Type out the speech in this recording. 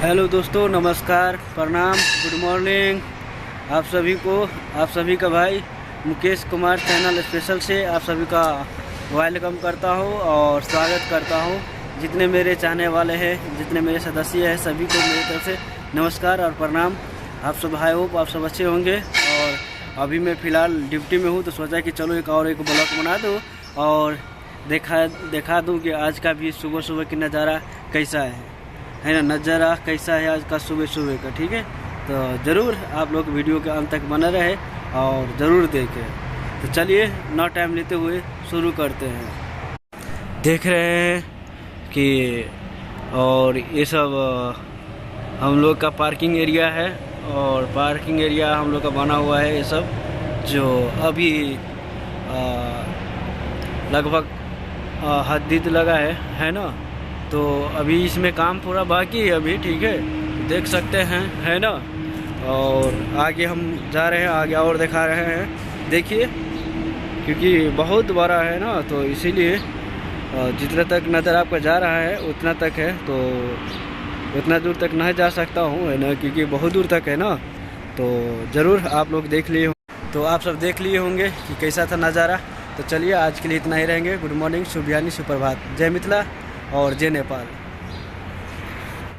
Hello दोस्तों, नमस्कार, प्रणाम, गुड मॉर्निंग। आप सभी का भाई मुकेश कुमार चैनल स्पेशल से आप सभी का वेलकम करता हूं और स्वागत करता हूं। जितने मेरे चाहने वाले हैं, जितने मेरे सदस्य हैं, सभी को मेरी तरफ से नमस्कार और प्रणाम। आप सब भाई होप आप सब अच्छे होंगे। और अभी मैं फ़िलहाल ड्यूटी में हूं, तो सोचा कि चलो एक ब्लॉग बना दूँ और दिखा दूँ कि आज का भी सुबह सुबह की नज़ारा कैसा है ना, नज़ारा कैसा है आज का सुबह सुबह का। ठीक है, तो ज़रूर आप लोग वीडियो के अंत तक बने रहे और ज़रूर देखें। तो चलिए ना टाइम लेते हुए शुरू करते हैं। देख रहे हैं कि और ये सब हम लोग का पार्किंग एरिया है और पार्किंग एरिया हम लोग का बना हुआ है। ये सब जो अभी लगभग हद लगा है ना। तो अभी इसमें काम पूरा बाकी है अभी। ठीक है, देख सकते हैं, है ना। और आगे हम जा रहे हैं, आगे और दिखा रहे हैं, देखिए, क्योंकि बहुत बड़ा है ना, तो इसीलिए जितना तक नज़र आपका जा रहा है उतना तक है। तो उतना दूर तक नहीं जा सकता हूँ, है ना, क्योंकि बहुत दूर तक है ना। तो ज़रूर आप लोग देख लिए, तो आप सब देख लिए होंगे कि कैसा था नज़ारा। तो चलिए आज के लिए इतना ही रहेंगे। गुड मॉर्निंग, शुभ यानी सुप्रभात, जय मिथिला और जय नेपाल।